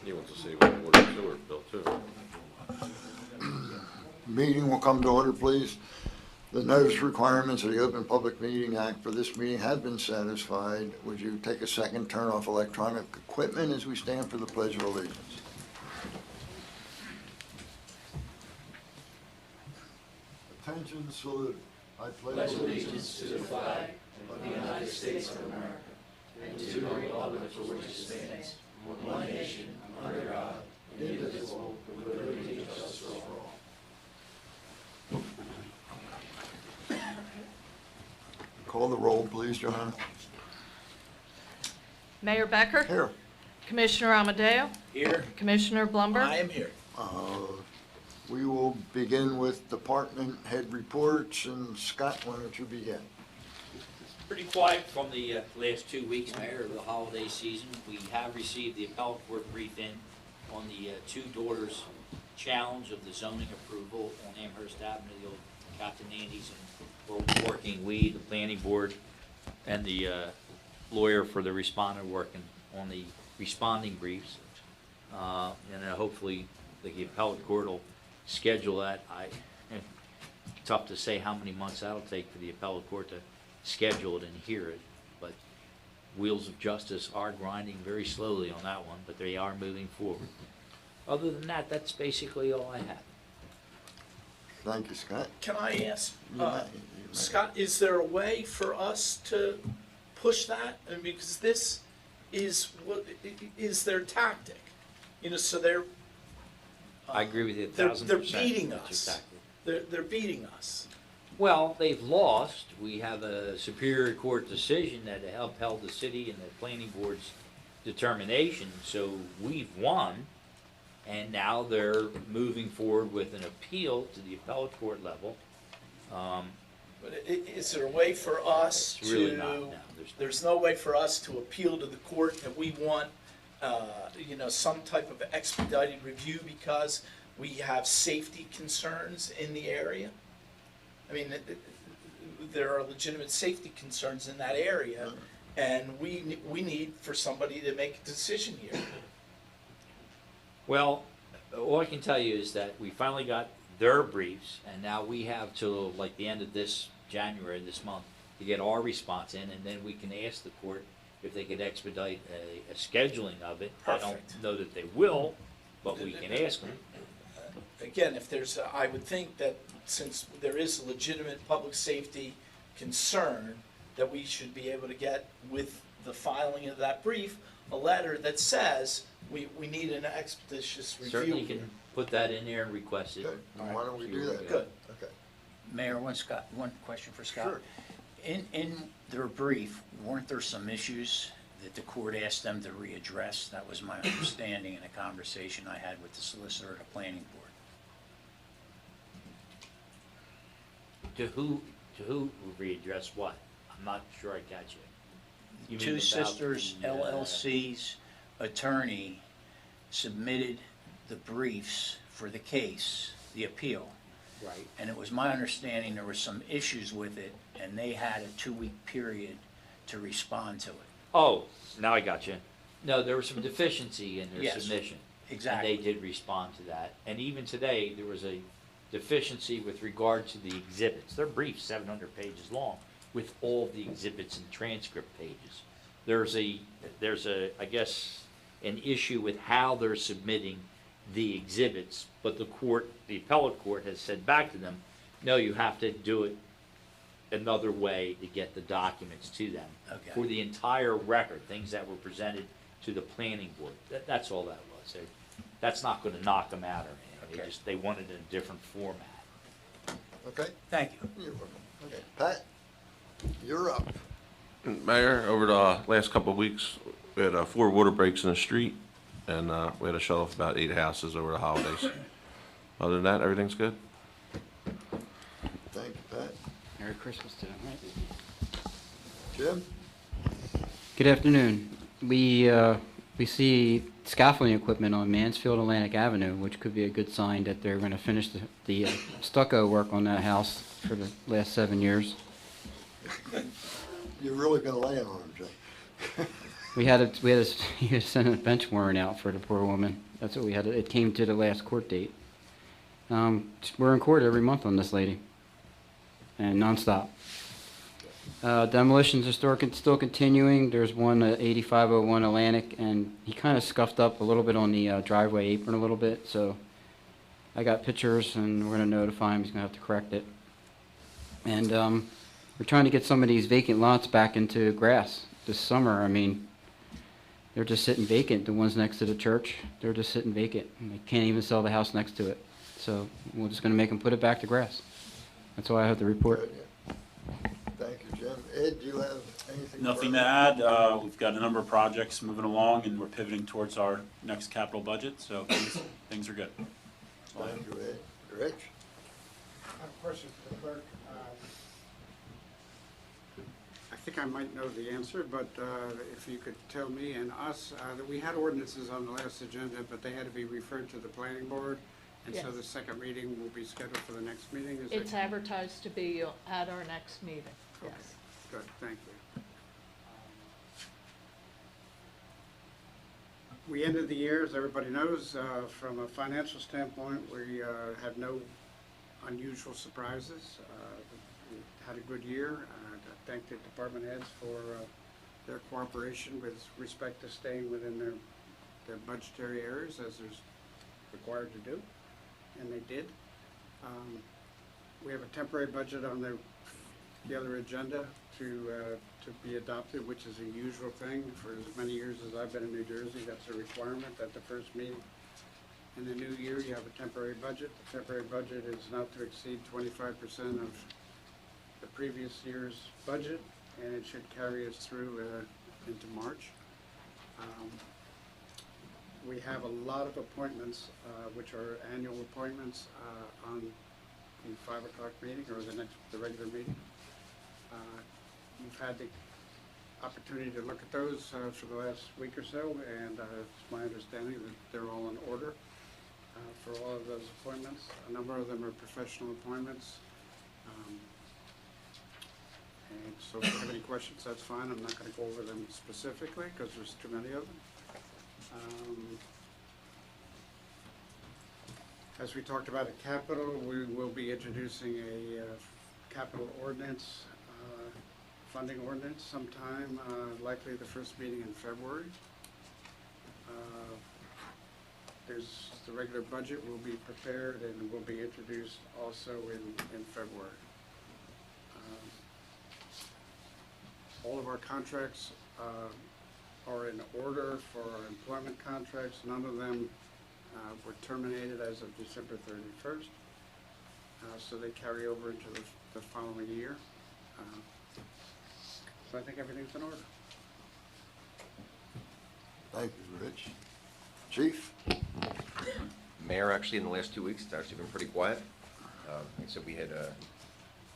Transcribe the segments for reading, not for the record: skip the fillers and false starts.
He wants to see what water and sewer bill too. Meeting will come to order, please. The notice requirements of the Open Public Meeting Act for this meeting have been satisfied. Would you take a second, turn off electronic equipment as we stand for the Pledge of Allegiance? Attention, salute. I pledge allegiance to the flag of the United States of America and to the republic for which it stands, one nation, under God, indivisible, with liberty and justice for all. Call the roll, please, Johanna. Mayor Becker? Here. Commissioner Amadeo? Here. Commissioner Blumberg? I am here. We will begin with department head reports, and Scott, why don't you begin? Pretty quiet from the last 2 weeks, Mayor, of the holiday season. We have received the appellate court brief in on the two daughters' challenge of the zoning approval on Amherst Avenue, the old Captain Andy's, and we're working, the planning board, and the lawyer for the respondent working on the responding briefs. And hopefully the appellate court will schedule that. Tough to say how many months that'll take for the appellate court to schedule it and hear it, but wheels of justice are grinding very slowly on that one, but they are moving forward. Other than that, that's basically all I have. Thank you, Scott. Can I ask, You may. Scott, is there a way for us to push that? I mean, because this is what is their tactic, so they're I agree with you they're 1,000%. beating That's us. exactly. They're beating us. Well, they've lost. We have a Superior Court decision that upheld the city and the planning board's determination, so we've won, and now they're moving forward with an appeal to the appellate court level. But is there a way for us It's really to? not, no, There's no way for us to appeal to the court that we want, some type of expedited review because we have safety concerns in the area. I mean, there are legitimate safety concerns in that area, and we need for somebody to make a decision here. Well, all I can tell you is that we finally got their briefs, and now we have till like the end of this January, this month, to get our response in, and then we can ask the court if they could expedite a scheduling of it. Perfect. I don't know that they will, but we can ask them. Again, if there's, I would think that since there is a legitimate public safety concern, that we should be able to get with the filing of that brief, a letter that says we need an expeditious review. Certainly can put that in there and request it. Okay, and why don't we do that? Good. Okay. Mayor, one question for Scott. Sure. In their brief, weren't there some issues that the court asked them to readdress? That was my understanding in a conversation I had with the solicitor at the planning board. To who readdress what? I'm not sure I got you. You mean Two about Sisters the, LLC's attorney submitted the briefs for the case, the appeal. Right. And it was my understanding there were some issues with it, and they had a 2-week period to respond to it. Oh, now I got you. No, there was some deficiency in their Yes, submission. exactly. And they did respond to that. And even today, there was a deficiency with regard to the exhibits. Their brief's 700 pages long with all the exhibits and transcript pages. There's a, I guess, an issue with how they're submitting the exhibits, but the appellate court has said back to them, no, you have to do it another way to get the documents to them. Okay. For the entire record, things that were presented to the planning board. That's all that was. That's not gonna knock them out or anything. Okay. They wanted it in a different format. Okay, Thank you. you're welcome. Okay, Pat, you're up. Mayor, over the last couple of weeks, we had 4 water breaks in the street, and we had to shut off about 8 houses over the holidays. Other than that, everything's good. Thank you, Pat. Merry Christmas to them, right? Jim? Good afternoon. We see scaffolding equipment on Mansfield Atlantic Avenue, which could be a good sign that they're going to finish the stucco work on that house for the last 7 years. You've really been laying on him, Jim. We had to send a bench warrant out for the poor woman. That's what we had. It came to the last court date. We're in court every month on this lady, and nonstop. Demolitions are still continuing. There's one at 8501 Atlantic, and he kind of scuffed up a little bit on the driveway apron a little bit. So I got pictures, and we're going to notify him. He's going to have to correct it. And we're trying to get some of these vacant lots back into grass this summer. I mean, they're just sitting vacant. The ones next to the church, they're just sitting vacant. And they can't even sell the house next to it. So we're just going to make them put it back to grass. That's all I have to report. Good, yeah. Thank you, Jim. Ed, do you have anything? Nothing to further? add. We've got a number of projects moving along, and we're pivoting towards our next capital budget, so things are good. Thank you, Ed. Rich? I have a question for the clerk. I think I might know the answer, but if you could tell me and us, that we had ordinances on the last agenda, but they had to be referred to the planning board, and so Yes. the second reading will be scheduled for the next meeting, is It's it? advertised to be at our next meeting, Okay. yes. Good, thank you. We ended the year, as everybody knows, from a financial standpoint, we had no unusual surprises. We had a good year. I thank the department heads for their cooperation with respect to staying within their budgetary areas as is required to do, and they did. We have a temporary budget on the other agenda to be adopted, which is a usual thing. For as many years as I've been in New Jersey, that's a requirement at the first meeting. In the new year, you have a temporary budget. The temporary budget is not to exceed 25% of the previous year's budget, and it should carry us through into March. We have a lot of appointments, which are annual appointments, on the 5 o'clock meeting or the regular meeting. You've had the opportunity to look at those for the last week or so, and it's my understanding that they're all in order for all of those appointments. A number of them are professional appointments. And so if you have any questions, that's fine. I'm not going to go over them specifically because there's too many of them. As we talked about at Capitol, we will be introducing a capital ordinance, funding ordinance sometime, likely the first meeting in February. The regular budget will be prepared and will be introduced also in February. All of our contracts are in order for our employment contracts. None of them were terminated as of December 31st, so they carry over into the following year. So I think everything's in order. Thank you, Rich. Chief? Mayor, actually, in the last 2 weeks, it's actually been pretty quiet. Like I said, we had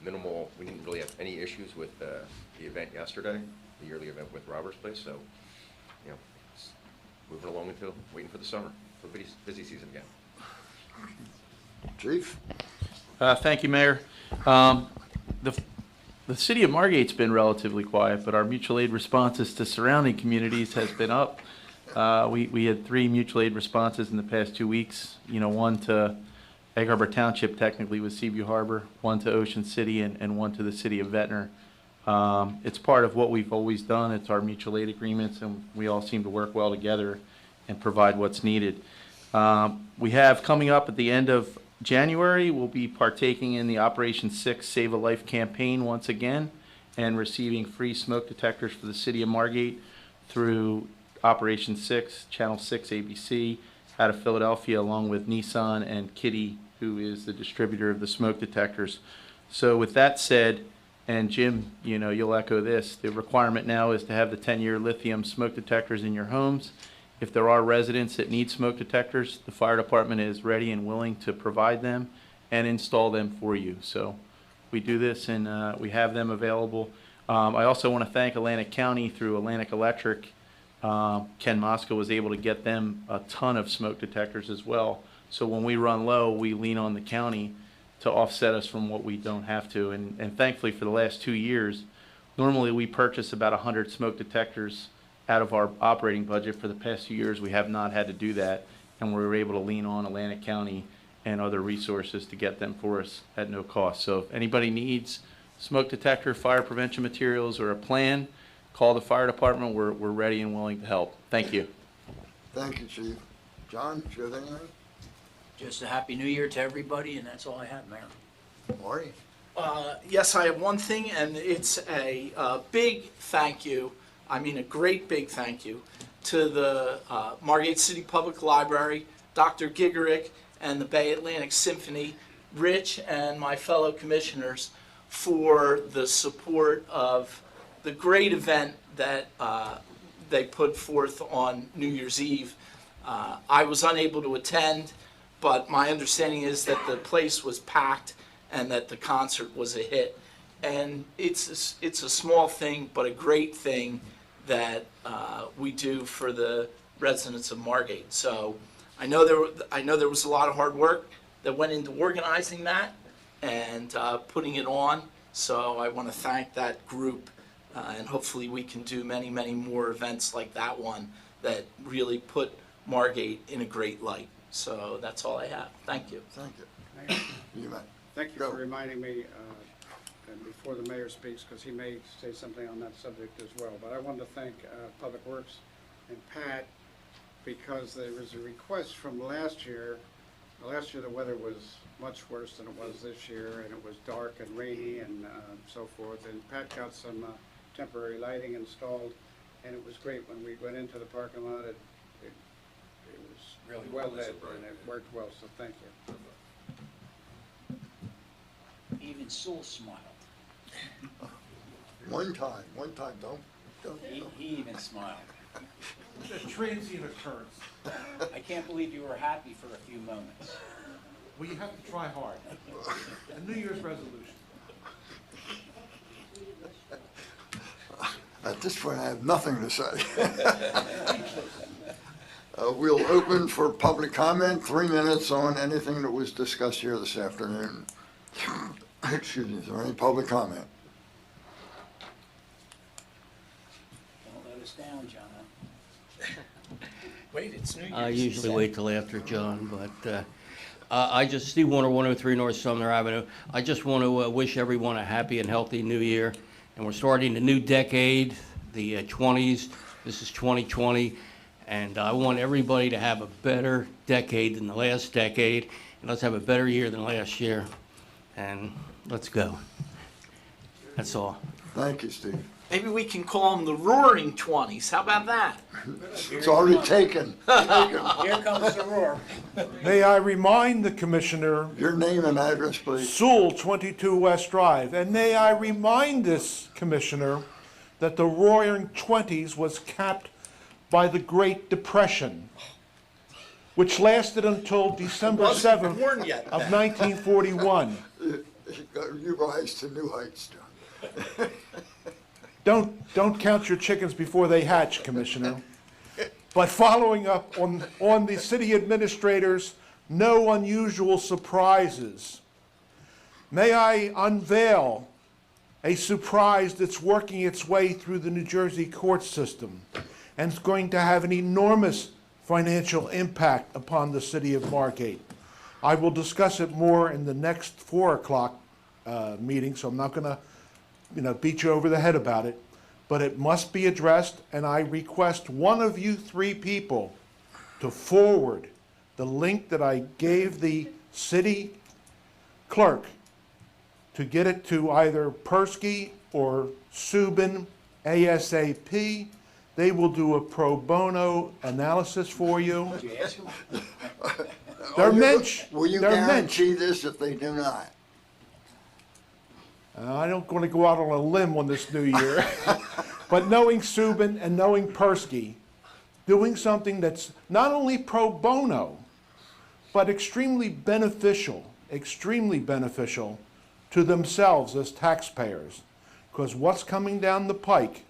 minimal, we didn't really have any issues with the event yesterday, the yearly event with Robert's Place, so, you know, it's moving along until waiting for the summer, for busy season again. Chief? Thank you, Mayor. The city of Margate's been relatively quiet, but our mutual aid responses to surrounding communities has been up. We had 3 mutual aid responses in the past 2 weeks. You know, one to Egg Harbor Township, technically with Seaview Harbor, one to Ocean City, and one to the city of Ventnor. It's part of what we've always done. It's our mutual aid agreements, and we all seem to work well together and provide what's needed. We have coming up at the end of January, we'll be partaking in the Operation 6 Save a Life campaign once again and receiving free smoke detectors for the city of Margate through Operation 6, Channel 6 ABC out of Philadelphia, along with Nissan and Kitty, who is the distributor of the smoke detectors. So with that said, and Jim, you know, you'll echo this, the requirement now is to have the 10-year lithium smoke detectors in your homes. If there are residents that need smoke detectors, the fire department is ready and willing to provide them and install them for you. So we do this, and we have them available. I also want to thank Atlantic County through Atlantic Electric. Ken Moscow was able to get them a ton of smoke detectors as well. So when we run low, we lean on the county to offset us from what we don't have to. And thankfully for the last 2 years, normally we purchase about 100 smoke detectors out of our operating budget. For the past few years, we have not had to do that, and we were able to lean on Atlantic County and other resources to get them for us at no cost. So if anybody needs smoke detector, fire prevention materials, or a plan, call the fire department. We're ready and willing to help. Thank you. Thank you, Chief. John, do you have anything? Just a happy new year to everybody, and that's all I have, Mayor. Marty? Yes, I have one thing, and it's a big thank you, I mean a great big thank you, to the Margate City Public Library, Dr. Gigerick, and the Bay Atlantic Symphony, Rich, and my fellow commissioners for the support of the great event that they put forth on New Year's Eve. I was unable to attend, but my understanding is that the place was packed and that the concert was a hit. And it's a small thing, but a great thing that we do for the residents of Margate. So I know there was a lot of hard work that went into organizing that and putting it on. So I want to thank that group, and hopefully we can do many, many more events like that one that really put Margate in a great light. So that's all I have. Thank you. Thank you. Mayor, You may. thank you Go. for reminding me, and before the mayor speaks, because he may say something on that subject as well. But I wanted to thank Public Works and Pat, because there was a request from last year. Last year the weather was much worse than it was this year, and it was dark and rainy and so forth. And Pat got some temporary lighting installed, and it was great. When we went into the parking lot, it was Really well was. lit, and it worked well, so thank you. Even Sewell smiled. One time, don't. He even smiled. A transient occurrence. I can't believe you were happy for a few moments. Well, you have to try hard. A New Year's resolution. At this point, I have nothing to say. We'll open for public comment, 3 minutes on anything that was discussed here this afternoon. Excuse me, is there any public comment? Don't let us down, John. Wait, it's New Year's. I usually wait till after John, but I just, Steve Warner, 103 North Sumner Avenue. I just want to wish everyone a happy and healthy new year. And we're starting the new decade, the 20s. This is 2020. And I want everybody to have a better decade than the last decade. And let's have a better year than last year. And let's go. That's all. Thank you, Steve. Maybe we can call them the Roaring 20s. How about that? It's already taken. Here comes the roar. May I remind the Commissioner, Your name and address, please. Sewell, 22 West Drive, and may I remind this Commissioner that the Roaring Twenties was capped by the Great Depression, which lasted until December Wasn't 7th born yet of then. 1941. You rise to new heights, John. Don't count your chickens before they hatch, Commissioner. But following up on the city administrator's no unusual surprises, may I unveil a surprise that's working its way through the New Jersey court system and is going to have an enormous financial impact upon the city of Margate. I will discuss it more in the next 4 o'clock meeting, so I'm not going to beat you over the head about it, but it must be addressed, and I request one of you 3 people to forward the link that I gave the city clerk to get it to either Persky or Subin ASAP. They will do a pro bono analysis for you. Did you ask him? They're mensch. Will you They're mensch. guarantee this if they do not? I don't want to go out on a limb on this new year, but knowing Subin and knowing Persky, doing something that's not only pro bono, but extremely beneficial to themselves as taxpayers. Because what's coming down the pike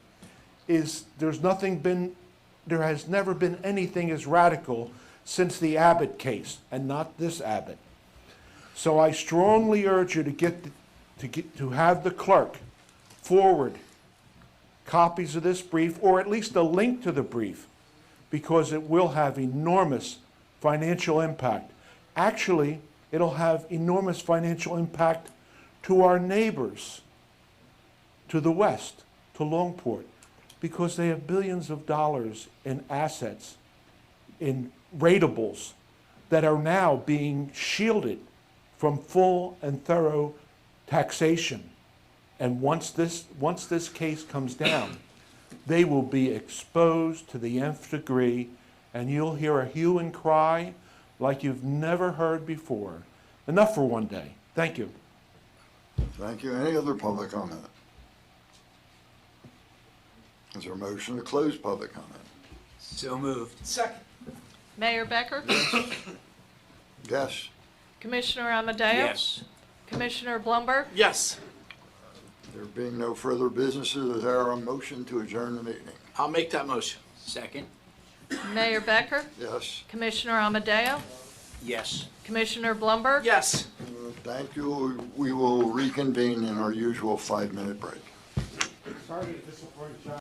is there has never been anything as radical since the Abbott case, and not this Abbott. So I strongly urge you to have the clerk forward copies of this brief, or at least a link to the brief, because it will have enormous financial impact. Actually, it'll have enormous financial impact to our neighbors to the west, to Longport, because they have billions of dollars in assets, in ratables, that are now being shielded from full and thorough taxation. And once this case comes down, they will be exposed to the nth degree, and you'll hear a hue and cry like you've never heard before. Enough for one day. Thank you. Thank you. Any other public comment? Is there a motion to close public comment? So moved. Second. Mayor Becker? Yes. Commissioner Amadeo? Yes. Commissioner Blumberg? Yes, There being no further businesses, is there a motion to adjourn the meeting? I'll make that motion. Second? Mayor Becker? Yes. Commissioner Amadeo? Yes. Commissioner Blumberg? Yes. Thank you. We will reconvene in our usual 5-minute break. Sorry to disappoint you.